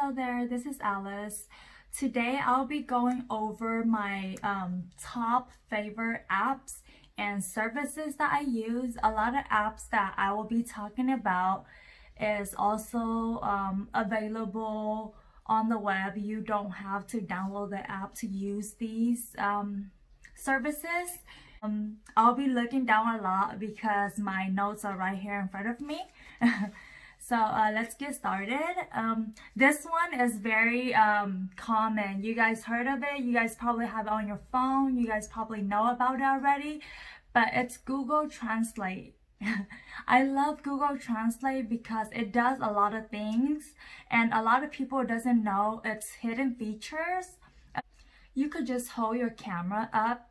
Hello there, this is Alice. Today I'll be going over my top favorite apps and services that I use. A lot of apps that I will be talking about is also available on the web. You don't have to download the app to use these services. I'll be looking down a lot because my notes are right here in front of me. So let's get started. This one is very common. You guys heard of it. You guys probably have it on your phone. You guys probably know about it already. But it's Google Translate. I love Google Translate because it does a lot of things. And a lot of people doesn't know its hidden features. You could just hold your camera up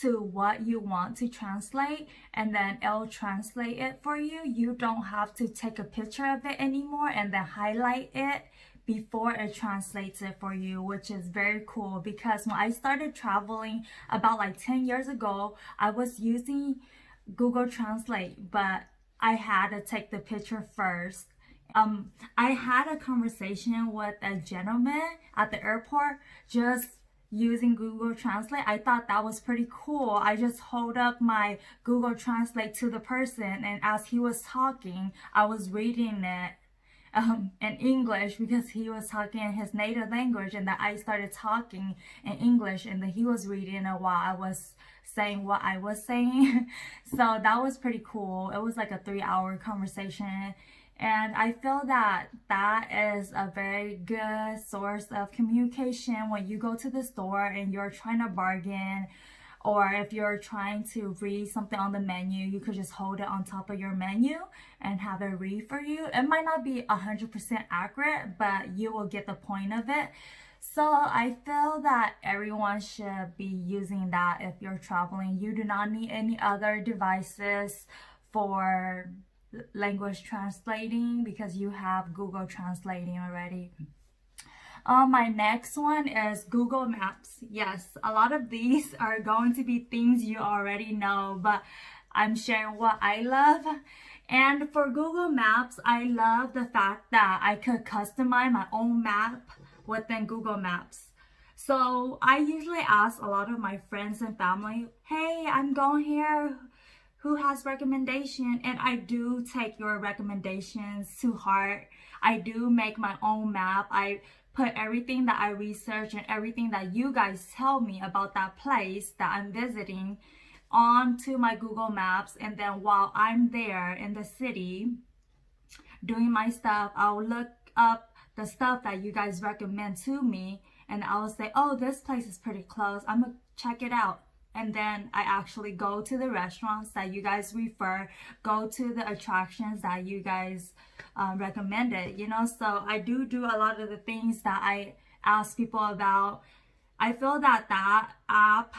to what you want to translate and then it'll translate it for you. You don't have to take a picture of it anymore and then highlight it before it translates it for you, which is very cool. Because when I started traveling about like 10 years ago, I was using Google Translate, but I had to take the picture first. I had a conversation with a gentleman at the airport just using Google Translate. I thought that was pretty cool. I just hold up my Google Translate to the person, and as he was talking, I was reading it in English because he was talking in his native language, and then I started talking in English, and then he was reading it while I was saying what I was saying. So that was pretty cool. It was like a 3-hour conversation. And I feel that that is a very good source of communication when you go to the store and you're trying to bargain, or if you're trying to read something on the menu, you could just hold it on top of your menu and have it read for you. It might not be 100% accurate, but you will get the point of it. So I feel that everyone should be using that if you're traveling. You do not need any other devices for language translating because you have Google Translating already. My next one is Google Maps. Yes, a lot of these are going to be things you already know, but I'm sharing what I love. And for Google Maps, I love the fact that I could customize my own map within Google Maps. So I usually ask a lot of my friends and family, hey, I'm going here, who has recommendation? And I do take your recommendations to heart. I do make my own map. I put everything that I research and everything that you guys tell me about that place that I'm visiting onto my Google Maps. And then while I'm there in the city doing my stuff, I'll look up the stuff that you guys recommend to me, and I'll say, oh, this place is pretty close, I'm gonna check it out. And then I actually go to the restaurants that you guys refer, go to the attractions that you guys recommended, you know. So I do a lot of the things that I ask people about. I feel that that app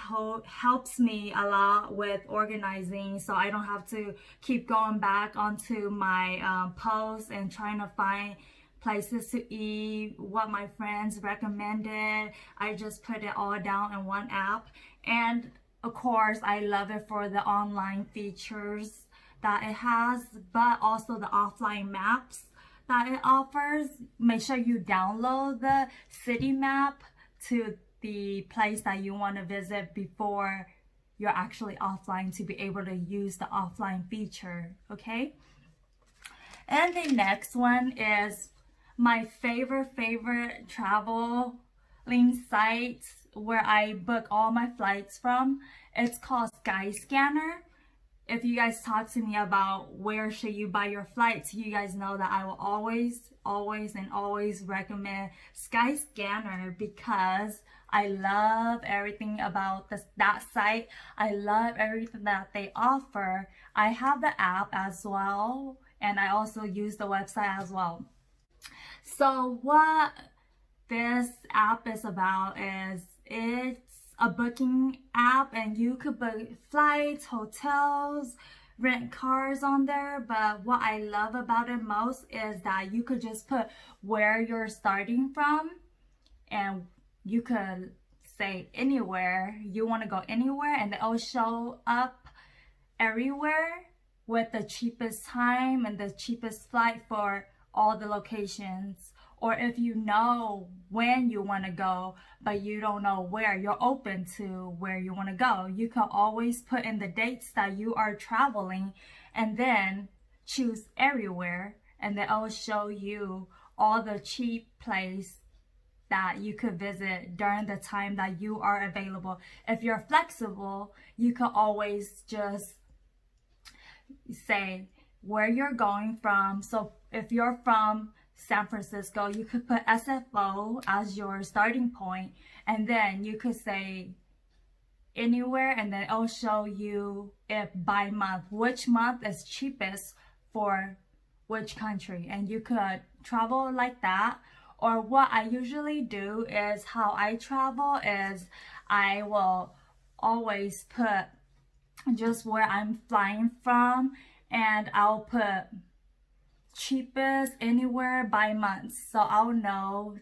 helps me a lot with organizing, so I don't have to keep going back onto my posts and trying to find places to eat, what my friends recommended. I just put it all down in one app. And of course, I love it for the online features that it has, but also the offline maps that it offers. Make sure you download the city map to the place that you want to visit before you're actually offline to be able to use the offline feature, okay? And the next one is my favorite traveling site where I book all my flights from. It's called Skyscanner. If you guys talk to me about where should you buy your flights, you guys know that I will always recommend Skyscanner because I love everything about that site. I love everything that they offer. I have the app as well, and I also use the website as well. So what this app is about is it's a booking app, and you could book flights, hotels, rent cars on there. But what I love about it most is that you could just put where you're starting from, and you could say anywhere you want to go, anywhere, and it'll show up everywhere with the cheapest time and the cheapest flight for all the locations. or if you know when you want to go but you don't know where, you're open to where you want to go, you can always put in the dates that you are traveling and then choose everywhere, and then it'll show you all the cheap place that you could visit during the time that you are available. If you're flexible, you can always just say where you're going from. So if you're from San Francisco, you could put SFO as your starting point, and then you could say anywhere, and then it'll show you if by month, which month is cheapest for which country, and you could travel like that. Or what I usually do is, how I travel is I will always put just where I'm flying from, and I'll put cheapest anywhere by month, so I'll know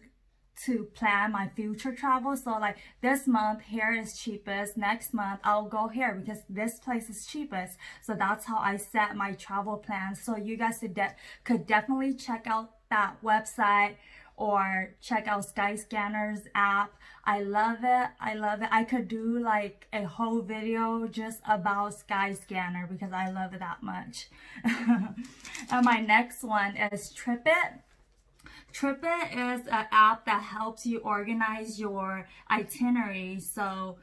to plan my future travel. So like this month here is cheapest, next month I'll go here because this place is cheapest. So that's how I set my travel plans. So you guys could definitely check out that website or check out Skyscanner's app. I love it. I love it. I could do like a whole video just about Skyscanner because I love it that much. And my next one is Tripit. Tripit is an app that helps you organize your itinerary. So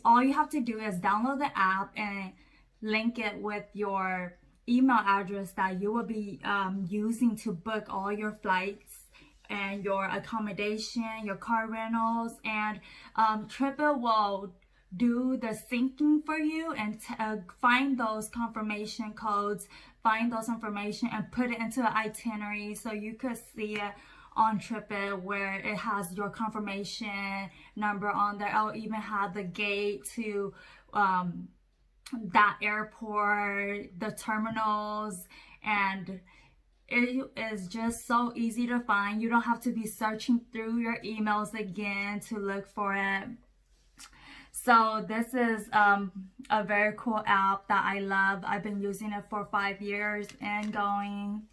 all you have to do is download the app and link it with your email address that you will be using to book all your flights and your accommodation, your car rentals, and Tripit will do the syncing for you and find those confirmation codes, find those information and put it into an itinerary, so you could see it on Tripit where it has your confirmation number on there. I'll even have the gate to that airport, the terminals, and it is just so easy to find. You don't have to be searching through your emails again to look for it. So this is a very cool app that I love. I've been using it for 5 years and going.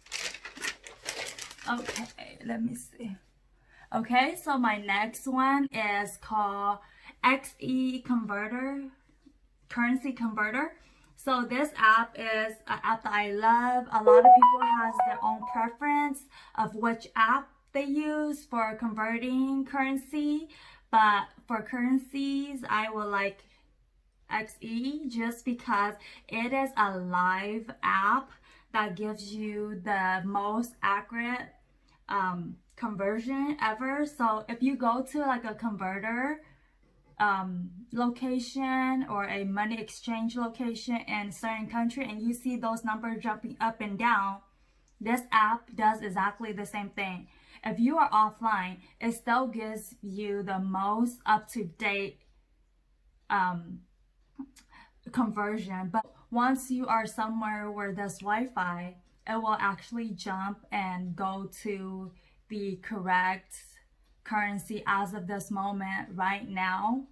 Okay, let me see. Okay, so my next one is called XE Converter, Currency Converter. So this app is an app that I love. A lot of people has their own preference of which app they use for converting currency. But for currencies, I will like XE just because it is a live app that gives you the most accurate conversion ever. So if you go to like a converter location or a money exchange location in a certain country and you see those numbers jumping up and down, this app does exactly the same thing. If you are offline, it still gives you the most up-to-date conversion. But once you are somewhere where there's Wi-Fi, it will actually jump and go to the correct currency as of this moment right now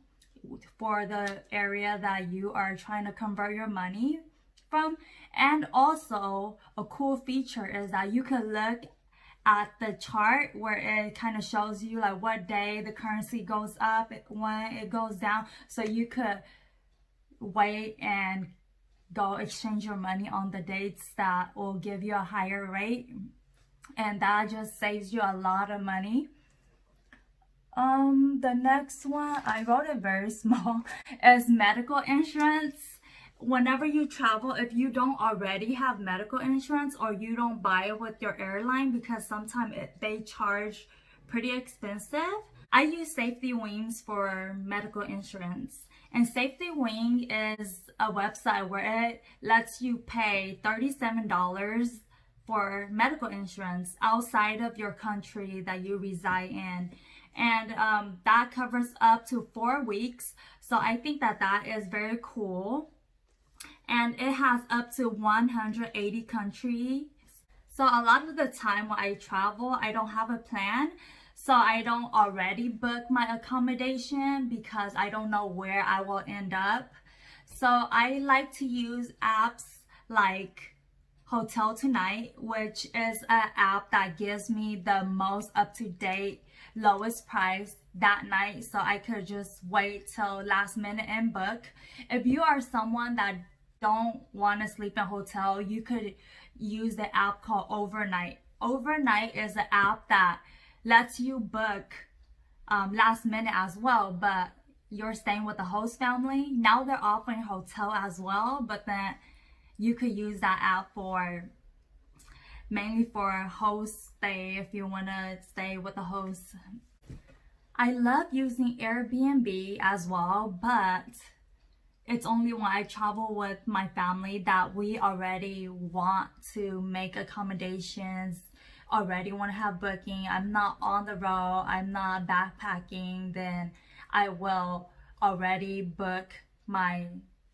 for the area that you are trying to convert your money from. And also a cool feature is that you can look at the chart where it kind of shows you like what day the currency goes up, when it goes down, so you could wait and go exchange your money on the dates that will give you a higher rate, and that just saves you a lot of money. The next one, I wrote it very small, is medical insurance. Whenever you travel, if you don't already have medical insurance or you don't buy it with your airline, because sometimes they charge pretty expensive, I use Safety Wings for medical insurance. And Safety Wing is a website where it lets you pay $37 for medical insurance outside of your country that you reside in. And that covers up to 4 weeks. So I think that that is very cool. And it has up to 180 countries. So a lot of the time when I travel, I don't have a plan. So I don't already book my accommodation because I don't know where I will end up. So I like to use apps like Hotel Tonight, which is an app that gives me the most up-to-date lowest price that night, so I could just wait till last minute and book. If you are someone that don't want to sleep in a hotel, you could use the app called Overnight. Overnight is an app that lets you book last minute as well, but you're staying with the host family. Now they're offering hotel as well, but then you could use that app for mainly for host stay if you want to stay with the host. I love using Airbnb as well, but it's only when I travel with my family that we already want to make accommodations, already want to have booking. I'm not on the road, I'm not backpacking, then I will already book my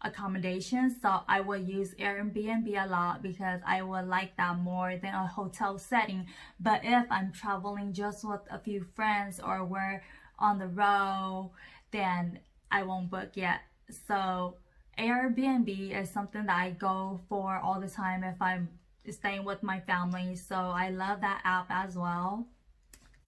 accommodations. So I will use Airbnb a lot because I would like that more than a hotel setting. But if I'm traveling just with a few friends or we're on the road, then I won't book yet. So Airbnb is something that I go for all the time if I'm staying with my family. So I love that app as well.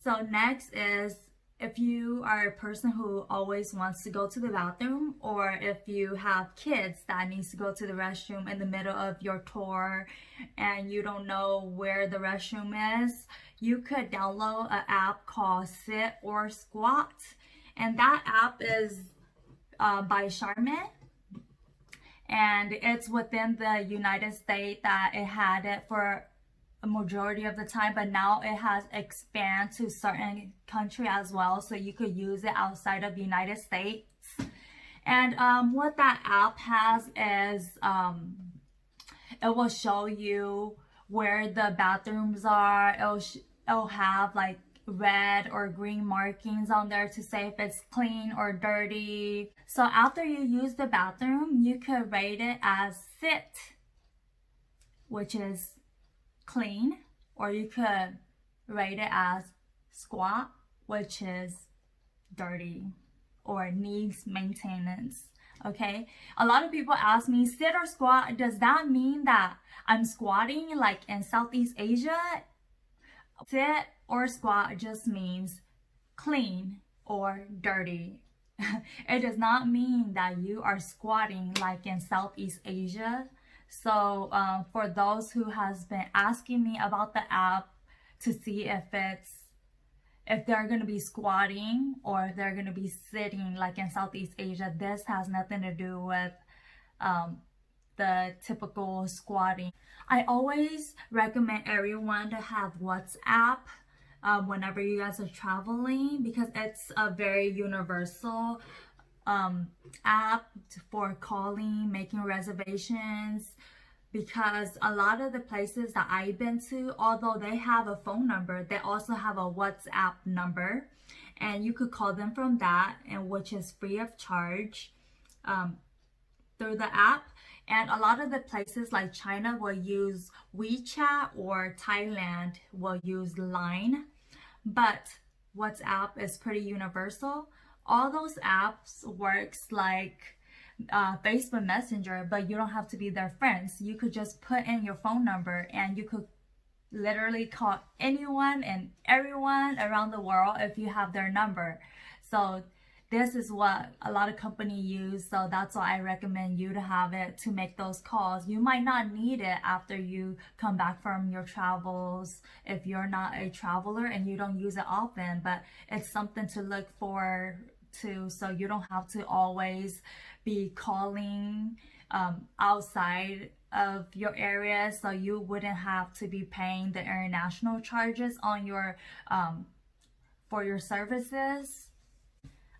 So next is if you are a person who always wants to go to the bathroom, or if you have kids that needs to go to the restroom in the middle of your tour and you don't know where the restroom is, you could download an app called Sit or Squat. And that app is by Charmin, and it's within the United States that it had it for a majority of the time, but now it has expanded to certain country as well, so you could use it outside of the United States. And what that app has is it will show you where the bathrooms are. It'll have like red or green markings on there to say if it's clean or dirty. So after you use the bathroom, you could rate it as sit, which is clean, or you could rate it as squat, which is dirty or needs maintenance. Okay, a lot of people ask me, sit or squat, does that mean that I'm squatting like in Southeast Asia? Sit or squat just means clean or dirty. It does not mean that you are squatting like in Southeast Asia. So for those who has been asking me about the app to see if they're going to be squatting or if they're going to be sitting like in Southeast Asia, this has nothing to do with the typical squatting. I always recommend everyone to have WhatsApp whenever you guys are traveling, because it's a very universal app for calling, making reservations. Because a lot of the places that I've been to, although they have a phone number, they also have a WhatsApp number, and you could call them from that, and which is free of charge through the app. And a lot of the places like China will use WeChat, or Thailand will use Line, but WhatsApp is pretty universal. All those apps works like Facebook Messenger, but you don't have to be their friends. You could just put in your phone number and you could literally call anyone and everyone around the world if you have their number. So this is what a lot of companies use, so that's why I recommend you to have it to make those calls. You might not need it after you come back from your travels if you're not a traveler and you don't use it often, but it's something to look for to, so you don't have to always be calling outside of your area, so you wouldn't have to be paying the international charges on your for your services.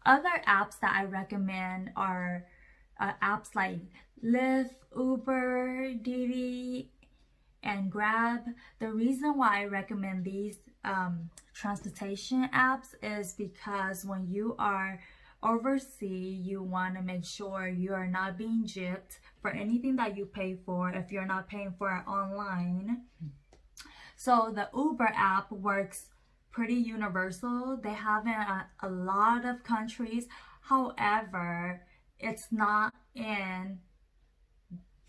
Other apps that I recommend are apps like Lyft, Uber, DiDi, and Grab. The reason why I recommend these transportation apps is because when you are overseas, you want to make sure you are not being gypped for anything that you pay for if you're not paying for it online. So the Uber app works pretty universal. They have it in a lot of countries. However, it's not in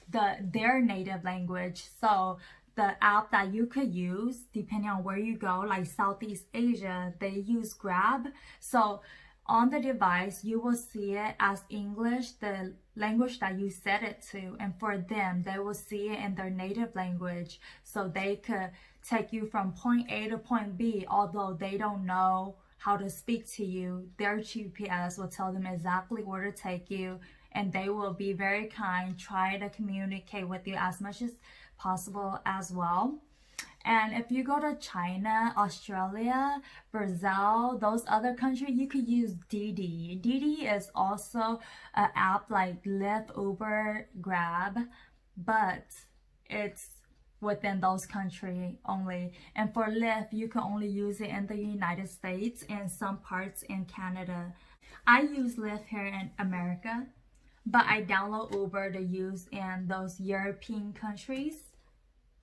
their native language. So the app that you could use depending on where you go, like Southeast Asia, they use Grab. So on the device, you will see it as English, the language that you set it to. And for them, they will see it in their native language. So they could take you from point A to point B, although they don't know how to speak to you. Their GPS will tell them exactly where to take you, and they will be very kind, try to communicate with you as much as possible as well. And if you go to China, Australia, Brazil, those other countries, you could use DiDi. DiDi is also an app like Lyft, Uber, Grab, but it's within those countries only. And for Lyft, you can only use it in the United States and some parts in Canada. I use Lyft here in America, but I download Uber to use in those European countries.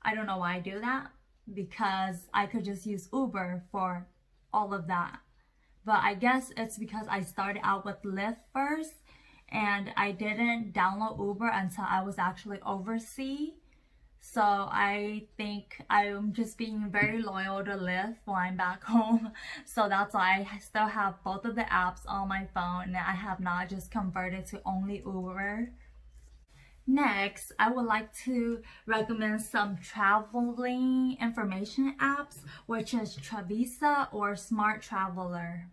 I don't know why I do that, because I could just use Uber for all of that. But I guess it's because I started out with Lyft first, and I didn't download Uber until I was actually overseas. So I think I'm just being very loyal to Lyft when I'm back home. So that's why I still have both of the apps on my phone, and I have not just converted to only Uber. Next, I would like to recommend some traveling information apps, which is Travisa or Smart Traveler.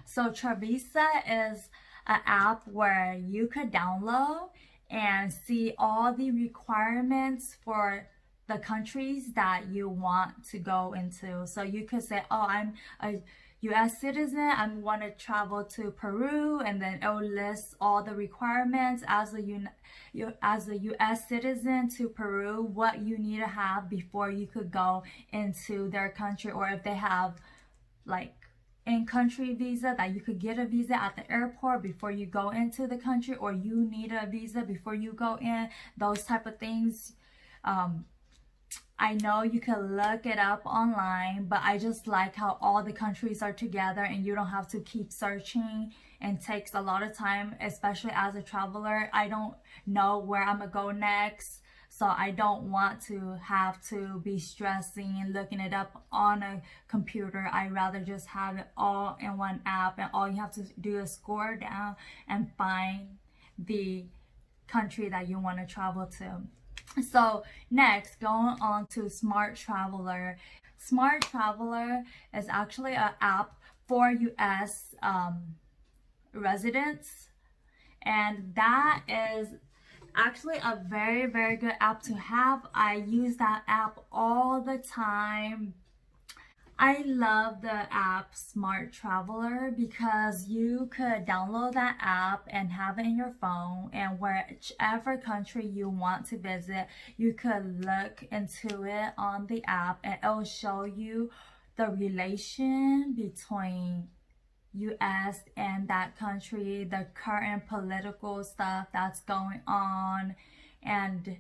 So Travisa is an app where you could download and see all the requirements for the countries that you want to go into. So you could say, oh, I'm a US citizen, I want to travel to Peru, and then it will list all the requirements as a US citizen to Peru, what you need to have before you could go into their country, or if they have like in-country visa, that you could get a visa at the airport before you go into the country, or you need a visa before you go in, those type of things. I know you can look it up online, but I just like how all the countries are together and you don't have to keep searching, and takes a lot of time, especially as a traveler. I don't know where I'm gonna go next, so I don't want to have to be stressing and looking it up on a computer. I'd rather just have it all in one app, and all you have to do is scroll down and find the country that you want to travel to. So next, going on to Smart Traveler. Smart Traveler is actually an app for US residents, and that is actually a very, very good app to have. I use that app all the time. I love the app Smart Traveler because you could download that app and have it in your phone, and whichever country you want to visit, you could look into it on the app, and it'll show you the relation between US and that country, the current political stuff that's going on, and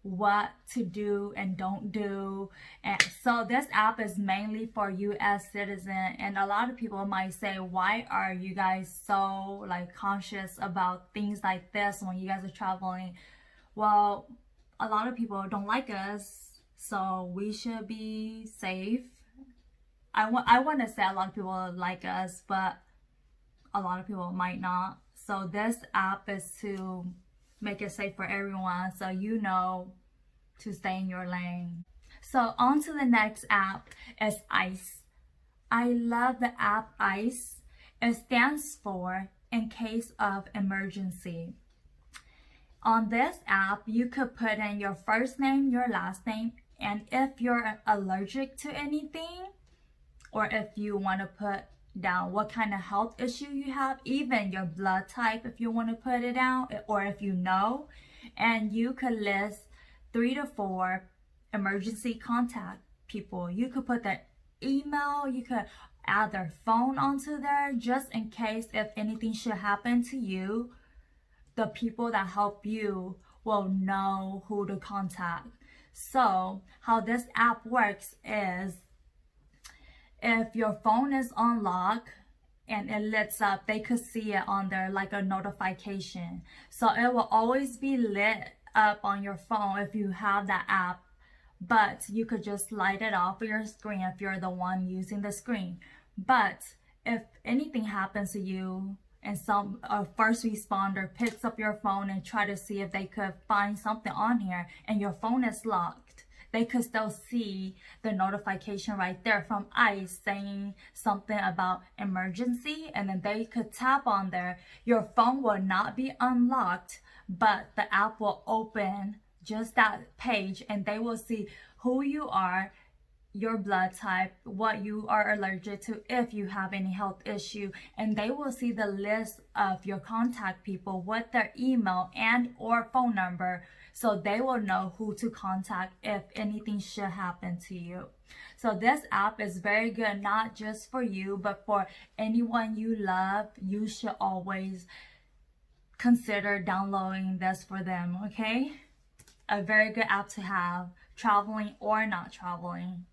what to do and don't do. And so this app is mainly for US citizens, and a lot of people might say, why are you guys so like conscious about things like this when you guys are traveling? Well, a lot of people don't like us, so we should be safe. I want to say a lot of people like us, but a lot of people might not. So this app is to make it safe for everyone, so you know to stay in your lane. So on to the next app is ICE. I love the app ICE. It stands for in case of emergency. On this app, you could put in your first name, your last name, and if you're allergic to anything, or if you want to put down what kind of health issue you have, even your blood type if you want to put it down, or if you know, and you could list 3 to 4 emergency contact people. You could put their email, you could add their phone onto there, just in case if anything should happen to you, the people that help you will know who to contact. So how this app works is, if your phone is on lock and it lights up, they could see it on there like a notification. So it will always be lit up on your phone if you have that app, but you could just light it off of your screen if you're the one using the screen. But if anything happens to you and a first responder picks up your phone and try to see if they could find something on here and your phone is locked, they could still see the notification right there from ICE saying something about emergency, and then they could tap on there. Your phone will not be unlocked, but the app will open just that page and they will see who you are, your blood type, what you are allergic to, if you have any health issue, and they will see the list of your contact people with their email and or phone number, so they will know who to contact if anything should happen to you. So this app is very good, not just for you, but for anyone you love. You should always consider downloading this for them, okay? A very good app to have, traveling or not traveling.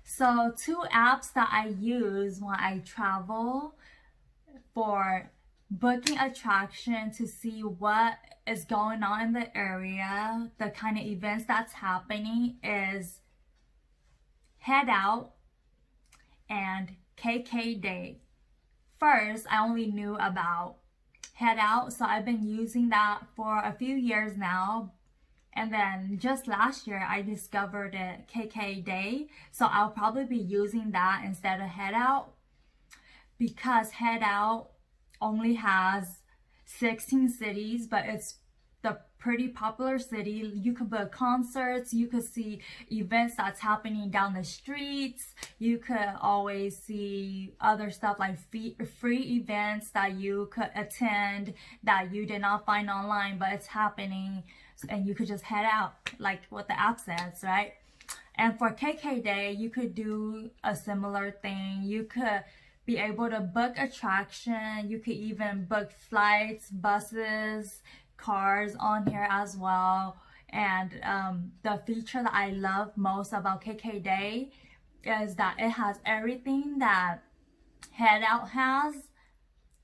So 2 apps that I use when I travel for booking attraction to see what is going on in the area, the kind of events that's happening, is Headout and KKDay. First, I only knew about Headout, so I've been using that for a few years now. And then just last year, I discovered it, KKDay. So I'll probably be using that instead of Headout, because Headout only has 16 cities, but it's the pretty popular city. You could book concerts, you could see events that's happening down the streets, you could always see other stuff like free events that you could attend that you did not find online, but it's happening, and you could just head out like what the app says, right? And for KKDay, you could do a similar thing. You could be able to book attraction, you could even book flights, buses, cars on here as well. And the feature that I love most about KKDay is that it has everything that Headout has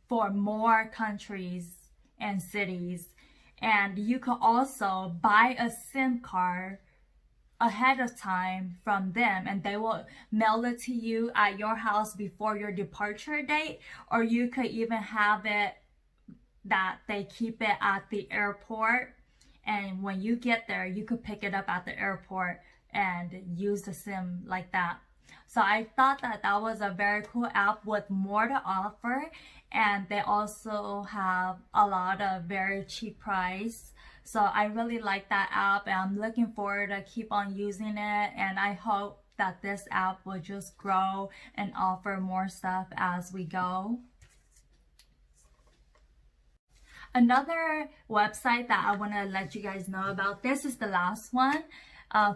for more countries and cities. And you can also buy a SIM card ahead of time from them, and they will mail it to you at your house before your departure date, or you could even have it that they keep it at the airport, and when you get there you could pick it up at the airport and use the SIM like that. So I thought that that was a very cool app with more to offer, and they also have a lot of very cheap price. So I really like that app, and I'm looking forward to keep on using it, and I hope that this app will just grow and offer more stuff as we go. Another website that I want to let you guys know about, this is the last one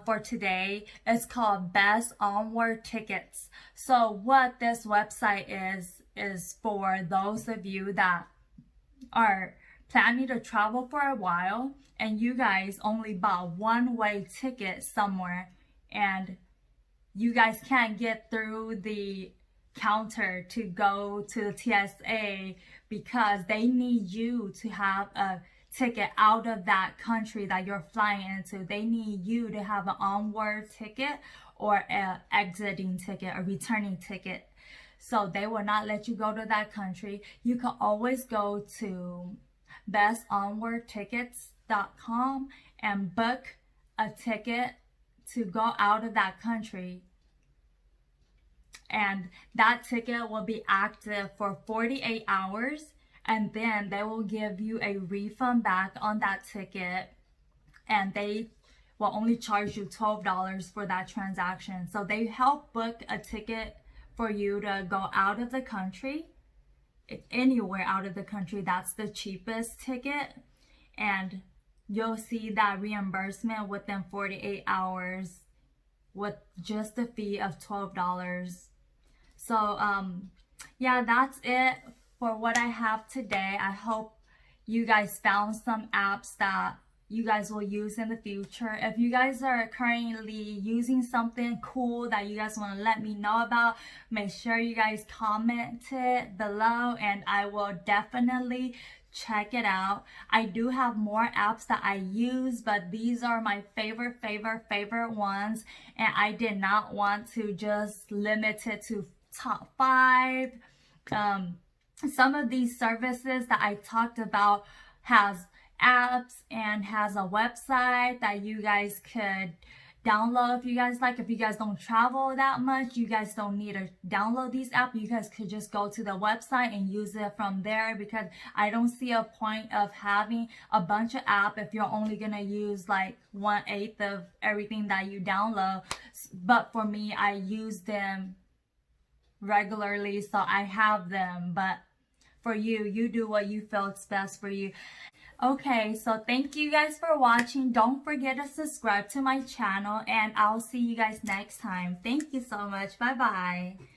for today. It's called Best Onward Tickets. So what this website is for those of you that are planning to travel for a while and you guys only bought one-way ticket somewhere and you guys can't get through the counter to go to the TSA because they need you to have a ticket out of that country that you're flying into. They need you to have an onward ticket or an exiting ticket, a returning ticket. So they will not let you go to that country. You can always go to bestonwardtickets.com and book a ticket to go out of that country. And that ticket will be active for 48 hours, and then they will give you a refund back on that ticket, and they will only charge you $12 for that transaction. So they help book a ticket for you to go out of the country, anywhere out of the country. That's the cheapest ticket, and you'll see that reimbursement within 48 hours with just the fee of $12. So yeah, that's it for what I have today. I hope you guys found some apps that you guys will use in the future. If you guys are currently using something cool that you guys want to let me know about, make sure you guys comment it below and I will definitely check it out. I do have more apps that I use, but these are my favorite ones, and I did not want to just limit it to top 5. Some of these services that I talked about has apps and has a website that you guys could download if you guys like. If you guys don't travel that much, you guys don't need to download these apps. You guys could just go to the website and use it from there, because I don't see a point of having a bunch of apps if you're only gonna use like 1/8 of everything that you download. But for me, I use them regularly, so I have them. But for you, you do what you feel is best for you. Okay, so thank you guys for watching. Don't forget to subscribe to my channel, and I'll see you guys next time. Thank you so much. Bye bye.